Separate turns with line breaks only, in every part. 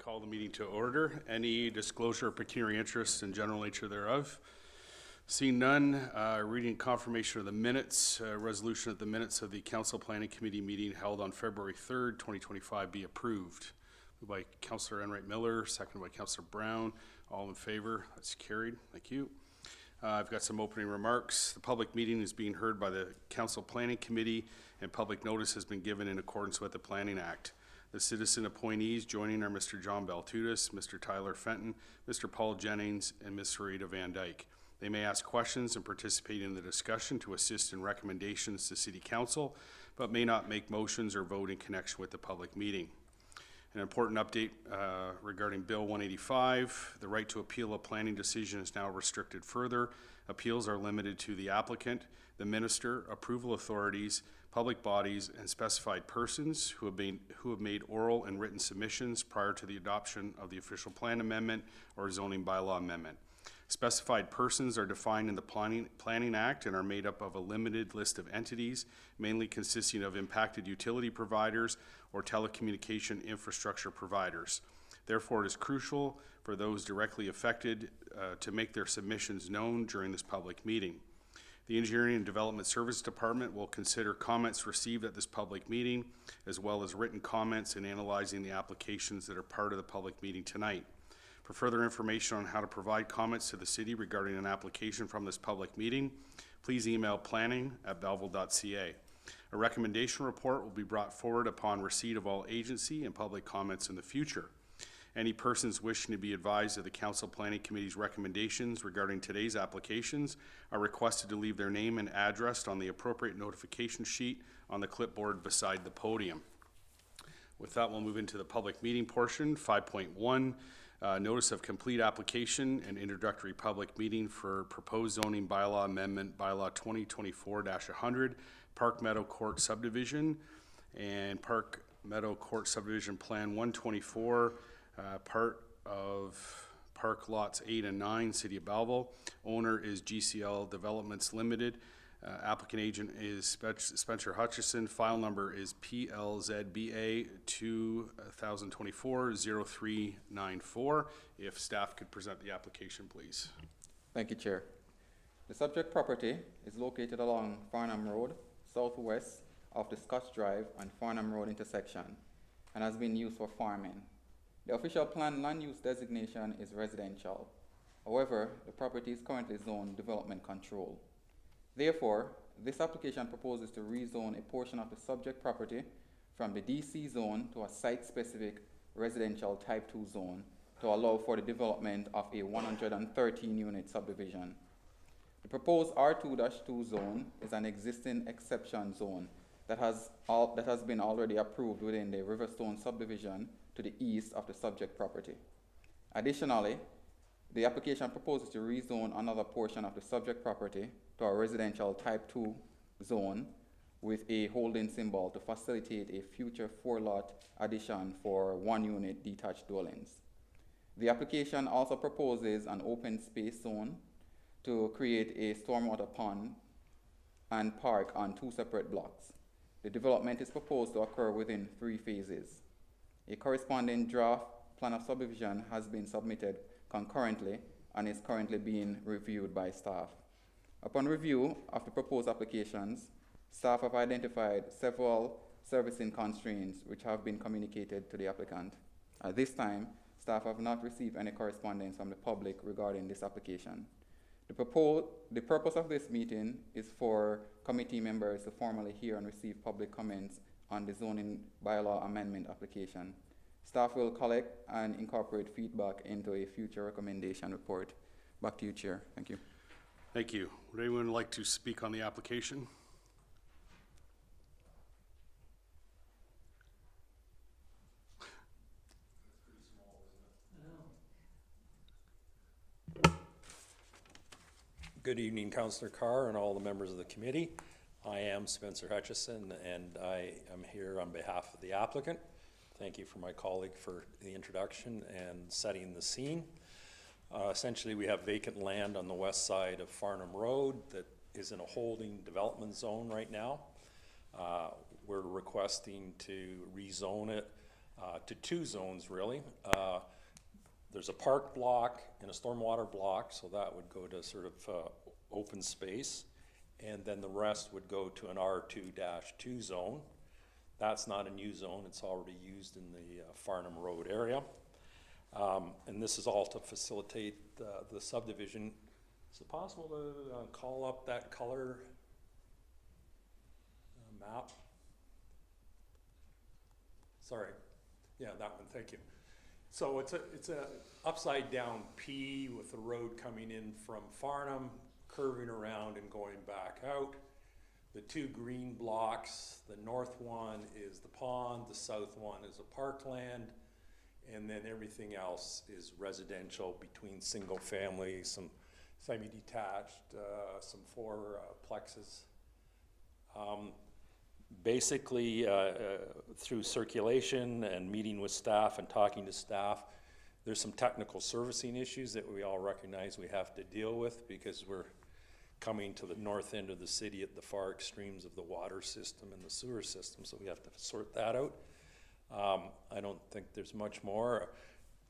call the meeting to order. Any disclosure of pecuniary interest and general nature thereof? Seeing none, reading confirmation of the minutes, resolution of the minutes of the Council Planning Committee meeting held on February 3rd, 2025 be approved. Moved by Councillor Enright Miller, seconded by Councillor Brown. All in favor? That's carried. Thank you. I've got some opening remarks. The public meeting is being heard by the Council Planning Committee, and public notice has been given in accordance with the Planning Act. The citizen appointees joining are Mr. John Baltudis, Mr. Tyler Fenton, Mr. Paul Jennings, and Ms. Sarita Van Dyke. They may ask questions and participate in the discussion to assist in recommendations to City Council, but may not make motions or vote in connection with the public meeting. An important update regarding Bill 185, the right to appeal a planning decision is now restricted further. Appeals are limited to the applicant, the minister, approval authorities, public bodies, and specified persons who have made oral and written submissions prior to the adoption of the official plan amendment or zoning bylaw amendment. Specified persons are defined in the Planning Act and are made up of a limited list of entities, mainly consisting of impacted utility providers or telecommunication infrastructure providers. Therefore, it is crucial for those directly affected to make their submissions known during this public meeting. The Engineering and Development Service Department will consider comments received at this public meeting, as well as written comments in analyzing the applications that are part of the public meeting tonight. For further information on how to provide comments to the city regarding an application from this public meeting, please email planning@belleville.ca. A recommendation report will be brought forward upon receipt of all agency and public comments in the future. Any persons wishing to be advised of the Council Planning Committee's recommendations regarding today's applications are requested to leave their name and address on the appropriate notification sheet on the clipboard beside the podium. With that, we'll move into the public meeting portion. 5.1. Notice of complete application and introductory public meeting for proposed zoning bylaw amendment, bylaw 2024-100, Park Meadow Court subdivision, and Park Meadow Court subdivision plan 124, part of Park lots 8 and 9, City of Belleville. Owner is GCL Developments Limited. Applicant agent is Spencer Hutchison. File number is PLZBA 2024-0394. If staff could present the application, please.
Thank you, Chair. The subject property is located along Farnham Road, southwest of the Scotch Drive and Farnham Road intersection, and has been used for farming. The official planned land use designation is residential. However, the property is currently zoned development control. Therefore, this application proposes to rezone a portion of the subject property from the DC zone to a site-specific residential type 2 zone to allow for the development of a 113-unit subdivision. The proposed R2-2 zone is an existing exception zone that has been already approved within the Riverstone subdivision to the east of the subject property. Additionally, the application proposes to rezone another portion of the subject property to a residential type 2 zone with a holding symbol to facilitate a future 4-lot addition for 1-unit detached dwellings. The application also proposes an open space zone to create a stormwater pond and park on 2 separate blocks. The development is proposed to occur within 3 phases. A corresponding draft plan of subdivision has been submitted concurrently and is currently being reviewed by staff. Upon review of the proposed applications, staff have identified several servicing constraints which have been communicated to the applicant. At this time, staff have not received any correspondence from the public regarding this application. The purpose of this meeting is for committee members to formally hear and receive public comments on the zoning bylaw amendment application. Staff will collect and incorporate feedback into a future recommendation report. Back to you, Chair. Thank you.
Thank you. Would anyone like to speak on the application?
Good evening, Councillor Carr and all the members of the committee. I am Spencer Hutchison, and I am here on behalf of the applicant. Thank you for my colleague for the introduction and setting the scene. Essentially, we have vacant land on the west side of Farnham Road that is in a holding development zone right now. We're requesting to rezone it to two zones, really. There's a park block and a stormwater block, so that would go to sort of open space. And then the rest would go to an R2-2 zone. That's not a new zone, it's already used in the Farnham Road area. And this is all to facilitate the subdivision. Is it possible to call up that color map? Sorry, yeah, that one, thank you. So it's a upside down P with the road coming in from Farnham, curving around and going back out. The two green blocks, the north one is the pond, the south one is a parkland, and then everything else is residential between single family, some semi-detached, some fourplexes. Basically, through circulation and meeting with staff and talking to staff, there's some technical servicing issues that we all recognize we have to deal with because we're coming to the north end of the city at the far extremes of the water system and the sewer system, so we have to sort that out. I don't think there's much more.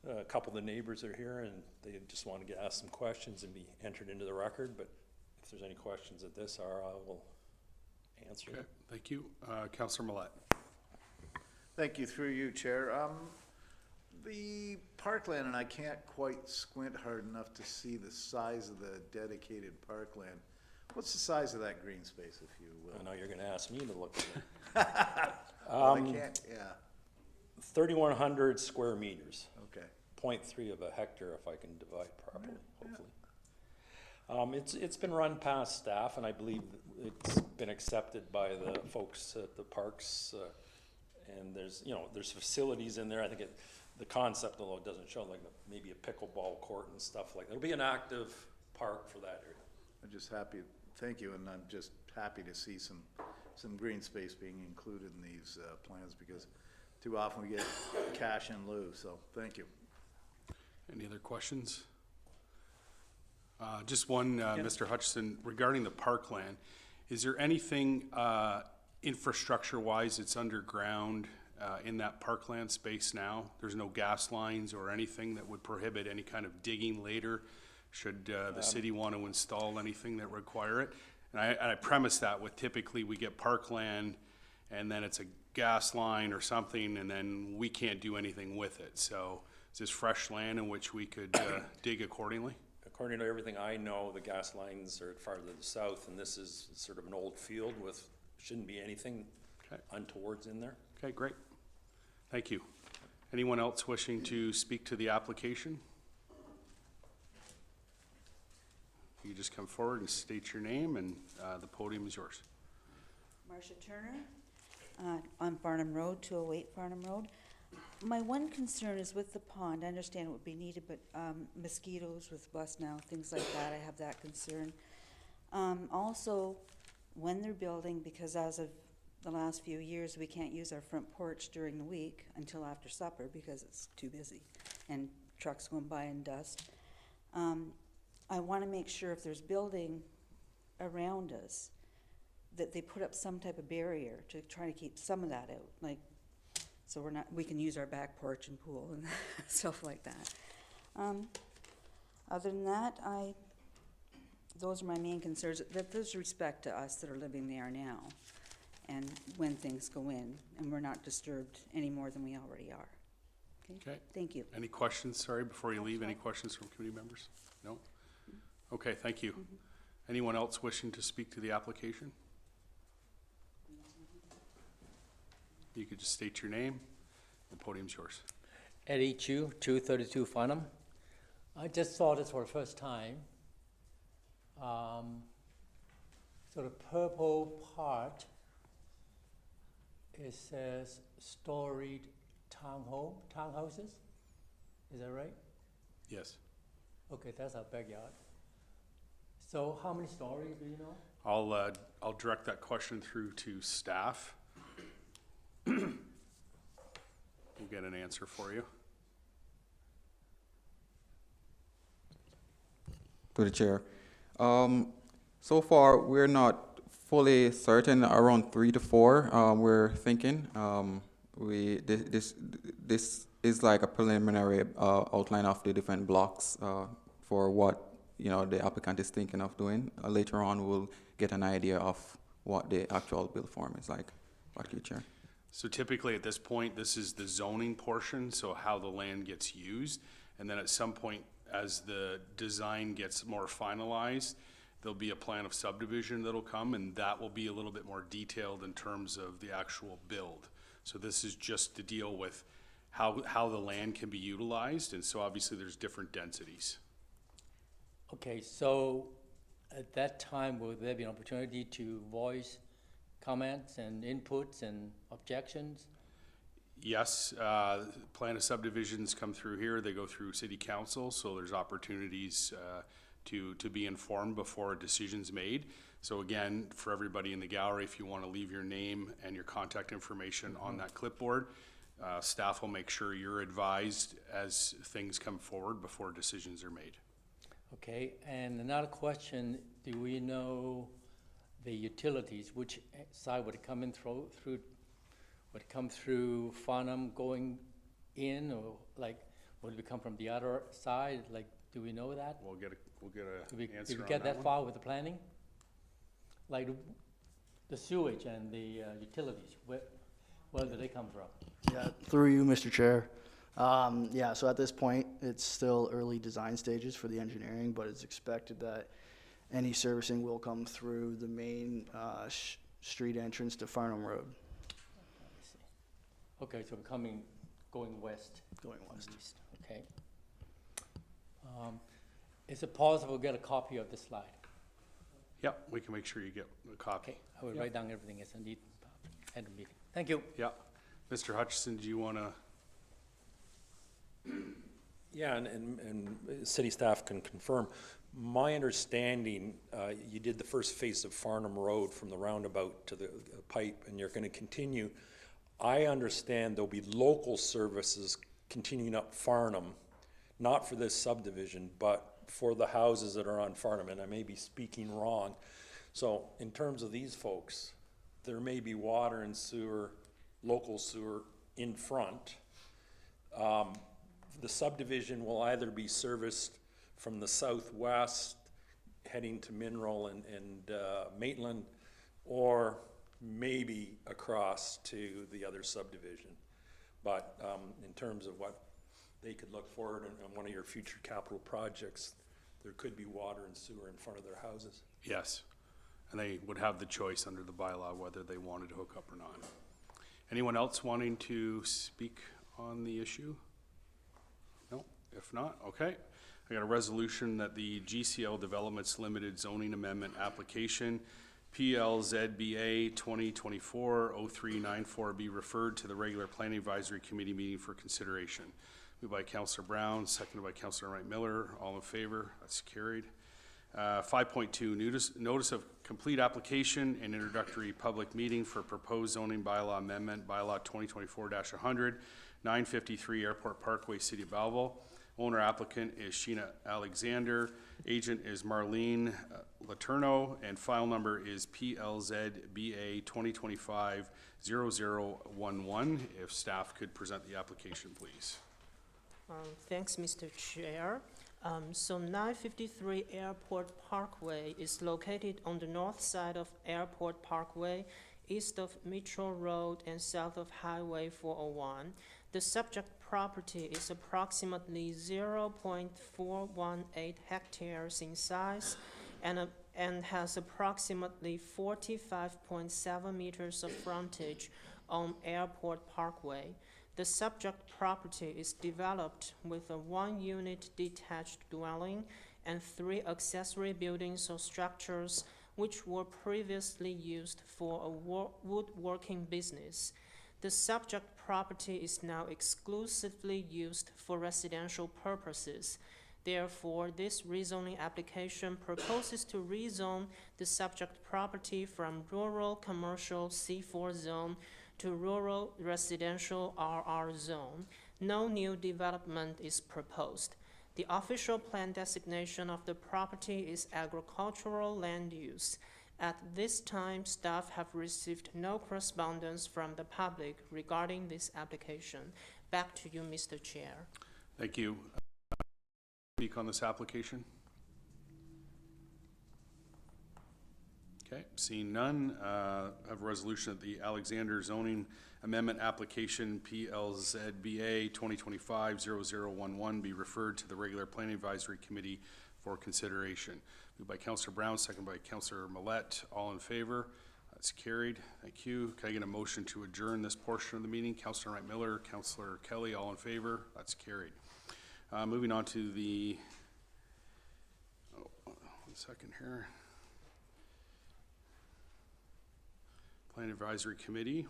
A couple of the neighbors are here and they just want to get asked some questions and be entered into the record, but if there's any questions at this hour, I will answer
Okay,
them.
thank you. Councillor Millet.
Thank you, through you, Chair. The parkland, and I can't quite squint hard enough to see the size of the dedicated parkland. What's the size of that green space, if you
I
will?
know you're gonna ask me to look at it.
Well, I can't, yeah,
3,100 square meters,
okay.
0.3 of a hectare if I can divide properly, hopefully. It's been run past staff and I believe it's been accepted by the folks at the parks. And there's facilities in there. I think the concept, although it doesn't show, like maybe a pickleball court and stuff like that. It'll be an active park for that area.
I'm just happy, thank you, and I'm just happy to see some green space being included in these plans because too often we get cash in lieu, so thank you.
Any other questions? Just one, Mr. Hutchison, regarding the parkland, is there anything infrastructure-wise that's underground in that parkland space now? There's no gas lines or anything that would prohibit any kind of digging later should the city want to install anything that require it? And I premise that with typically we get parkland and then it's a gas line or something and then we can't do anything with it. So is this fresh land in which we could dig accordingly?
According to everything I know, the gas lines are farther to the south and this is sort of an old field with, shouldn't be anything untowards in there.
Okay, great. Thank you. Anyone else wishing to speak to the application? You just come forward and state your name and the podium is yours.
Marcia Turner, on Farnham Road, 208 Farnham Road. My one concern is with the pond. I understand it would be needed, but mosquitoes with West Nile, things like that, I have that concern. Also, when they're building, because as of the last few years, we can't use our front porch during the week until after supper because it's too busy and trucks going by and dust. I want to make sure if there's building around us, that they put up some type of barrier to try to keep some of that out, like, so we can use our back porch and pool and stuff like that. Other than that, those are my main concerns, that there's respect to us that are living there now, and when things go in, and we're not disturbed any more than we already are.
Okay.
Thank you.
Any questions, sorry, before you leave? Any questions from committee members? No? Okay, thank you. Anyone else wishing to speak to the application? You could just state your name. The podium's yours.
Eddie Chu, 232 Farnham. I just saw this for the first time. So the purple part, it says storied townhouses. Is that right?
Yes.
Okay, that's our backyard. So how many stories do you know?
I'll direct that question through to staff. We'll get an answer for you.
To the chair. So far, we're not fully certain, around 3 to 4, we're thinking. this is like a preliminary outline of the different blocks for what, you know, the applicant is thinking of doing. Later on, we'll get an idea of what the actual build form is like. Back to you, Chair.
So typically at this point, this is the zoning portion, so how the land gets used. And then at some point, as the design gets more finalized, there'll be a plan of subdivision that'll come, and that will be a little bit more detailed in terms of the actual build. So this is just to deal with how the land can be utilized, and so obviously there's different densities.
Okay, so at that time, will there be an opportunity to voice comments and inputs and objections?
Yes, plan of subdivisions come through here, they go through city council, so there's opportunities to be informed before a decision's made. So again, for everybody in the gallery, if you want to leave your name and your contact information on that clipboard, staff will make sure you're advised as things come forward before decisions are made.
Okay, and another question, do we know the utilities, which side would it come in through, would it come through Farnham going in, or like, would it come from the other side? Like, do we know that?
We'll get
Did we
a answer on
get that
one.
far with the planning? Like the sewage and the utilities, where do they come from?
Yeah, through you, Mr. Chair. Yeah, so at this point, it's still early design stages for the engineering, but it's expected that any servicing will come through the main street entrance to Farnham Road,
I see. Okay, so going west.
going west.
East, okay. Is it possible to get a copy of this slide?
Yeah, we can make sure you get a copy.
Okay, I will write down everything as I need at the meeting. Thank you.
Yeah, Mr. Hutchison, do you want to?
Yeah, and city staff can confirm. My understanding, you did the first phase of Farnham Road from the roundabout to the pipe, and you're gonna continue. I understand there'll be local services continuing up Farnham, not for this subdivision, but for the houses that are on Farnham, and I may be speaking wrong. So in terms of these folks, there may be water and sewer, local sewer in front. The subdivision will either be serviced from the southwest, heading to Mineral and Maitland, or maybe across to the other subdivision. But in terms of what they could look forward in one of your future capital projects, there could be water and sewer in front of their houses.
Yes, and they would have the choice under the bylaw whether they wanted to hook up or not. Anyone else wanting to speak on the issue? No, if not, okay. I got a resolution that the GCL Developments Limited Zoning Amendment Application PLZBA 2024-0394 be referred to the regular Planning Advisory Committee meeting for consideration. Moved by Councillor Brown, seconded by Councillor Wright Miller. All in favor? That's carried. 5.2, notice of complete application and introductory public meeting for proposed zoning bylaw amendment, bylaw 2024-100, 953 Airport Parkway, City of Belleville. Owner applicant is Sheena Alexander. Agent is Marlene Laterno, and file number is PLZBA 2025-0011. If staff could present the application, please.
Thanks, Mr. Chair. So 953 Airport Parkway is located on the north side of Airport Parkway, east of Mitchell Road and south of Highway 401. The subject property is approximately 0.418 hectares in size and has approximately 45.7 meters of frontage on Airport Parkway. The subject property is developed with a one-unit detached dwelling and 3 accessory buildings or structures which were previously used for a woodworking business. The subject property is now exclusively used for residential purposes. Therefore, this rezoning application proposes to rezone the subject property from rural commercial C4 zone to rural residential RR zone. No new development is proposed. The official plan designation of the property is agricultural land use. At this time, staff have received no correspondence from the public regarding this application. Back to you, Mr. Chair.
Thank you. Speak on this application? Okay, seeing none, have a resolution that the Alexander zoning amendment application PLZBA 2025-0011 be referred to the regular planning advisory committee for consideration. Moved by Councillor Brown, second by Councillor Millette. All in favor? That's carried. Thank you. Can I get a motion to adjourn this portion of the meeting? Councillor Wright Miller, Councillor Kelly, all in favor? That's carried. Moving on to the, one second here. Plan Advisory Committee.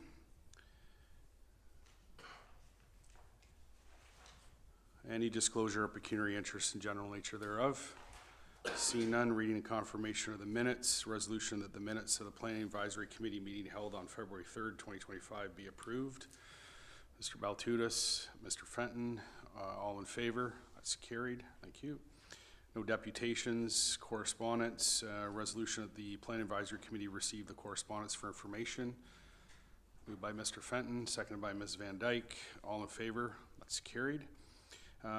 Any disclosure of pecuniary interest and general nature thereof? Seeing none, reading and confirmation of the minutes, resolution that the minutes of the Planning Advisory Committee meeting held on February 3rd, 2025 be approved. Mr. Baltutis, Mr. Fenton, all in favor? That's carried. Thank you. No deputations, correspondence, resolution that the Planning Advisory Committee received the correspondence for information. Moved by Mr. Fenton, seconded by Ms. Van Dyke. All in favor? That's carried.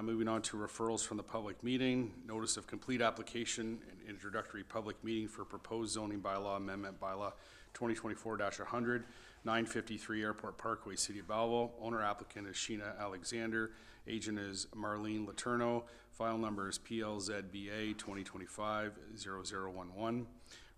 Moving on to referrals from the public meeting. Notice of complete application and introductory public meeting for proposed zoning bylaw amendment bylaw 2024-100, 953 Airport Parkway, City of Belleville. Owner applicant is Sheena Alexander. Agent is Marlene Letourneau. File number is PLZBA 2025-0011.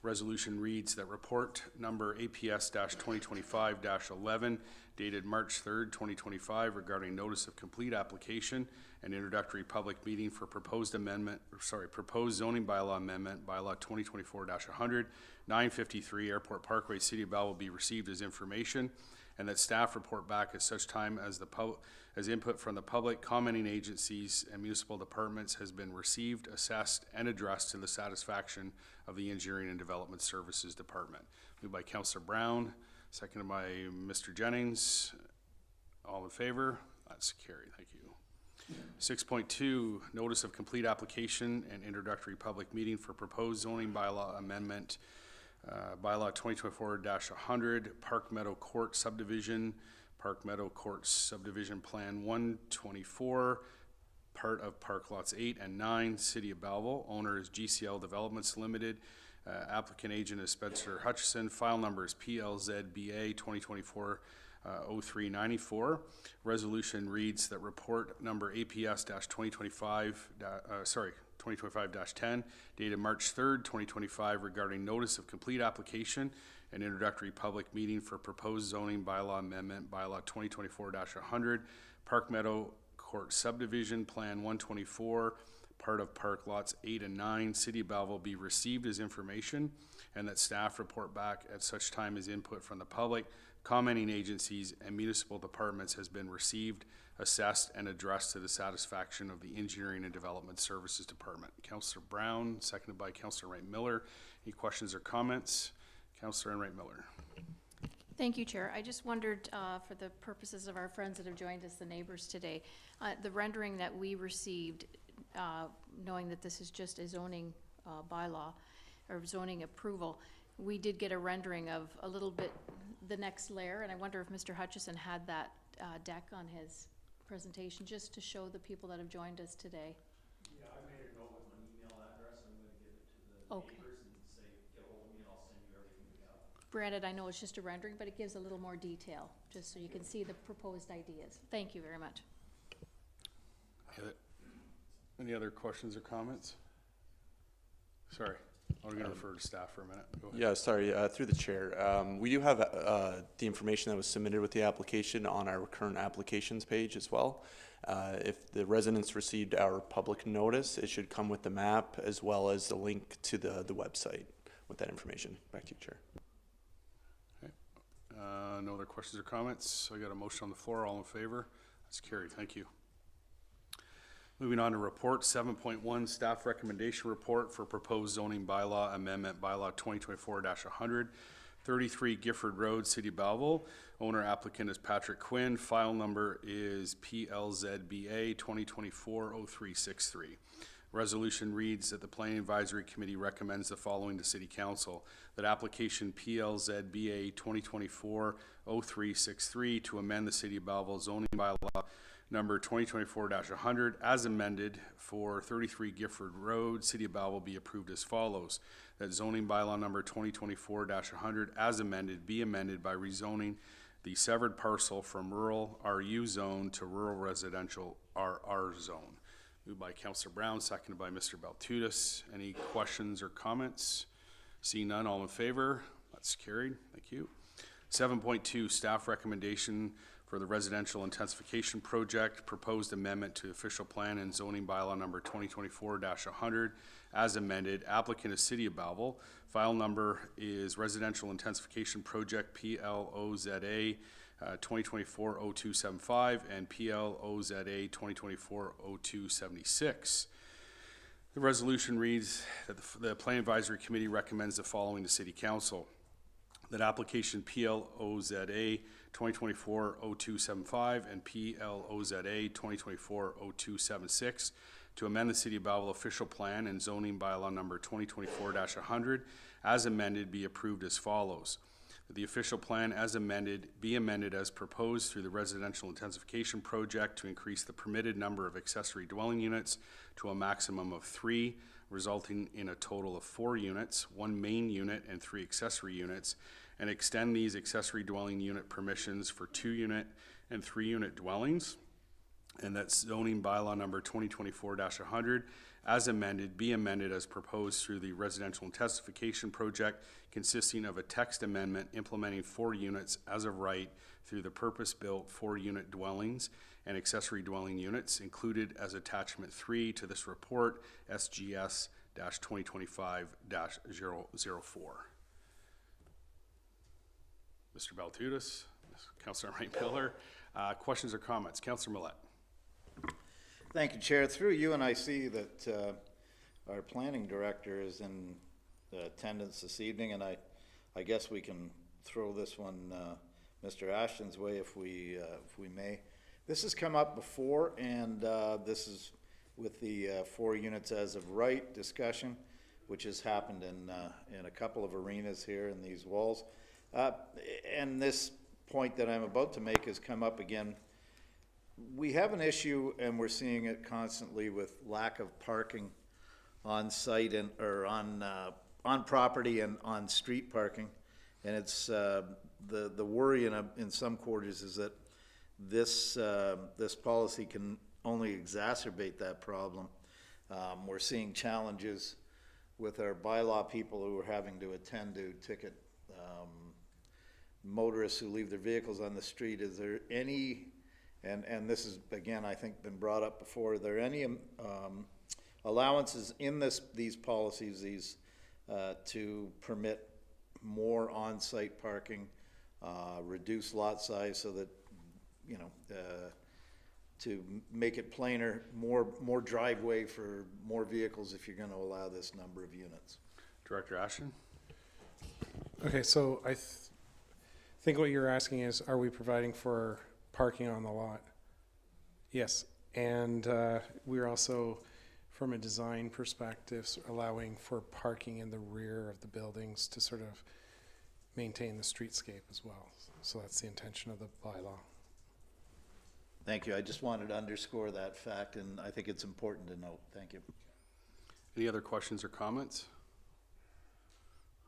Resolution reads that report number APS-2025-11 dated March 3rd, 2025 regarding notice of complete application and introductory public meeting for proposed zoning bylaw amendment bylaw 2024-100, 953 Airport Parkway, City of Belleville be received as information, and that staff report back at such time as as input from the public, commenting agencies, and municipal departments has been received, assessed, and addressed to the satisfaction of the Engineering and Development Services Department. Moved by Councillor Brown, seconded by Mr. Jennings. All in favor? That's carried. Thank you. 6.2, notice of complete application and introductory public meeting for proposed zoning bylaw amendment bylaw 2024-100, Park Meadow Court subdivision, Park Meadow Court subdivision plan 124, part of Park Lots 8 and 9, City of Belleville. Owner is GCL Developments Limited. Applicant agent is Spencer Hutchison. File number is PLZBA 2024-0394. Resolution reads that report number APS-2025-10 dated March 3rd, 2025 regarding notice of complete application and introductory public meeting for proposed zoning bylaw amendment bylaw 2024-100, Park Meadow Court subdivision plan 124, part of Park Lots 8 and 9, City of Belleville be received as information, and that staff report back at such time as input from the public, commenting agencies, and municipal departments has been received, assessed, and addressed to the satisfaction of the Engineering and Development Services Department. Councillor Brown, seconded by Councillor Wright Miller. Any questions or comments? Councillor Wright Miller.
Thank you, Chair. I just wondered, for the purposes of our friends that have joined us, the neighbors today, the rendering that we received, knowing that this is just a zoning bylaw or zoning approval, we did get a rendering of a little bit the next layer, and I wonder if Mr. Hutchison had that deck on his presentation just to show the people that have joined us today.
Yeah, I made a note with my email address. I'm going to give it to the neighbors and say, get a hold of me and I'll send you everything we have.
Granted, I know it's just a rendering, but it gives a little more detail, just so you can see the proposed ideas. Thank you very much.
Any other questions or comments? Sorry, I'm going to refer to staff for a minute. Go ahead.
Yeah, sorry, through the chair. We do have the information that was submitted with the application on our current applications page as well. If the residents received our public notice, it should come with the map as well as the link to the website with that information. Back to you, Chair.
Okay. No other questions or comments? I got a motion on the floor. All in favor? That's carried. Thank you. Moving on to report 7.1, staff recommendation report for proposed zoning bylaw amendment bylaw 2024-100, 33 Gifford Road, City of Belleville. Owner applicant is Patrick Quinn. File number is PLZBA 2024-0363. Resolution reads that the Planning Advisory Committee recommends the following to City Council: that application PLZBA 2024-0363 to amend the City of Belleville zoning bylaw number 2024-100 as amended for 33 Gifford Road, City of Belleville, be approved as follows. That zoning bylaw number 2024-100 as amended be amended by rezoning the severed parcel from rural RU zone to rural residential RR zone. Moved by Councillor Brown, seconded by Mr. Baltutis. Any questions or comments? Seeing none, all in favor? That's carried. Thank you. 7.2, staff recommendation for the residential intensification project, proposed amendment to official plan and zoning bylaw number 2024-100 as amended. Applicant is City of Belleville. File number is residential intensification project PLOZA 2024-0275 and PLOZA 2024-0276. The resolution reads that the Planning Advisory Committee recommends the following to City Council: that application PLOZA 2024-0275 and PLOZA 2024-0276 to amend the City of Belleville official plan and zoning bylaw number 2024-100 as amended be approved as follows. That the official plan as amended be amended as proposed through the residential intensification project to increase the permitted number of accessory dwelling units to a maximum of 3, resulting in a total of 4 units, 1 main unit and 3 accessory units, and extend these accessory dwelling unit permissions for 2-unit and 3-unit dwellings. And that zoning bylaw number 2024-100 as amended be amended as proposed through the residential intensification project, consisting of a text amendment implementing 4 units as of right through the purpose-built 4-unit dwellings and accessory dwelling units included as attachment 3 to this report, SGS-2025-004. Mr. Baltutis, Councillor Wright-Pillar, questions or comments? Councillor Millette.
Thank you, Chair. Through you, and I see that our planning director is in attendance this evening, and I guess we can throw this one Mr. Ashton's way if we may. This has come up before, and this is with the 4 units as of right discussion, which has happened in a couple of arenas here in these walls. And this point that I'm about to make has come up again. We have an issue, and we're seeing it constantly, with lack of parking on site and or on property and on street parking. And it's the worry in some quarters is that this policy can only exacerbate that problem. We're seeing challenges with our bylaw people who are having to attend to ticket motorists who leave their vehicles on the street. Is there any, and this is again I think been brought up before, are there any allowances in these policies to permit more on-site parking, reduce lot size so that, you know, to make it plainer, more driveway for more vehicles if you're going to allow this number of units?
Director Ashton.
Okay, so I think what you're asking is, are we providing for parking on the lot? Yes, and we're also, from a design perspective, allowing for parking in the rear of the buildings to sort of maintain the streetscape as well. So that's the intention of the bylaw.
Thank you. I just wanted to underscore that fact, and I think it's important to note. Thank you.
Any other questions or comments?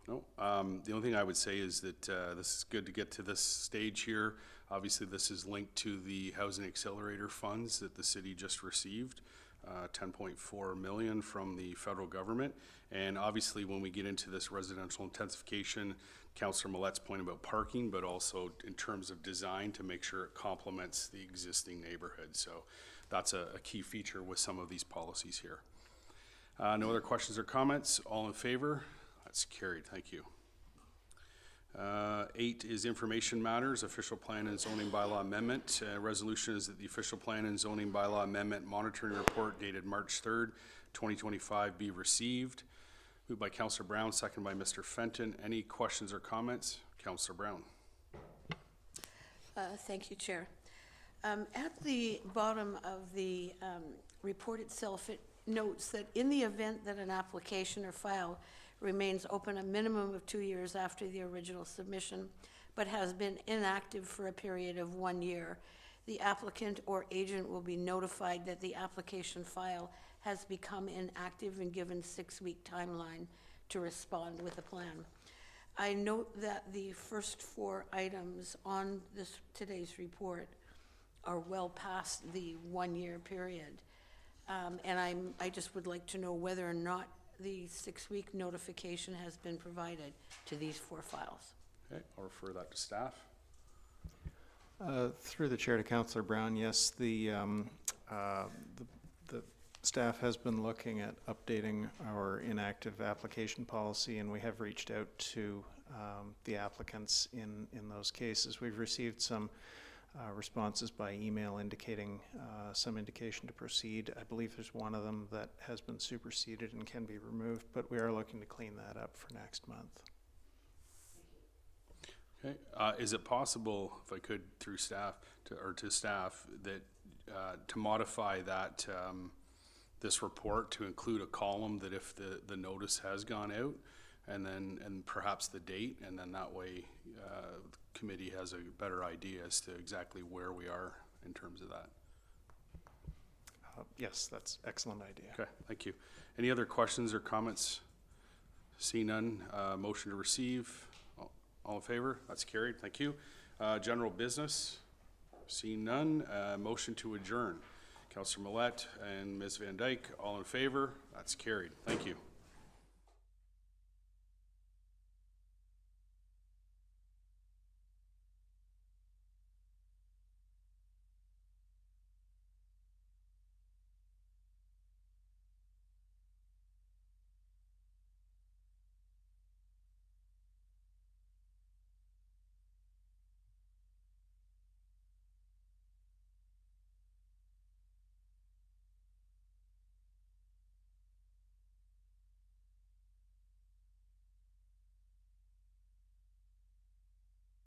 No. The only thing I would say is that this is good to get to this stage here. Obviously, this is linked to the Housing Accelerator funds that the city just received, $10.4 million from the federal government. And obviously, when we get into this residential intensification, Councillor Millette's point about parking, but also in terms of design to make sure it complements the existing neighborhood. So that's a key feature with some of these policies here. No other questions or comments? All in favor? That's carried. Thank you. 8 is information matters, official plan and zoning bylaw amendment. Resolution is that the official plan and zoning bylaw amendment monitoring report dated March 3rd, 2025 be received. Moved by Councillor Brown, second by Mr. Fenton. Any questions or comments? Councillor Brown.
Thank you, Chair. At the bottom of the report itself, it notes that in the event that an application or file remains open a minimum of 2 years after the original submission, but has been inactive for a period of 1 year, the applicant or agent will be notified that the application file has become inactive and given 6-week timeline to respond with a plan. I note that the first 4 items on today's report are well past the 1-year period. And I just would like to know whether or not the 6-week notification has been provided to these 4 files.
Okay, I'll refer that to staff.
Through the chair to Councillor Brown, yes, the staff has been looking at updating our inactive application policy, and we have reached out to the applicants in those cases. We've received some responses by email indicating some indication to proceed. I believe there's one of them that has been superseded and can be removed, but we are looking to clean that up for next month.
Okay, is it possible, if I could, through staff, to staff, that to modify that, this report to include a column that if the notice has gone out, and perhaps the date, and then that way, the committee has a better idea as to exactly where we are in terms of that?
Yes, that's excellent idea.
Okay, thank you. Any other questions or comments? See none, motion to receive. All in favor? That's carried. Thank you. General business? Seeing none, motion to adjourn. Councillor Millette and Ms. Van Dyke, all in favor? That's carried. Thank you.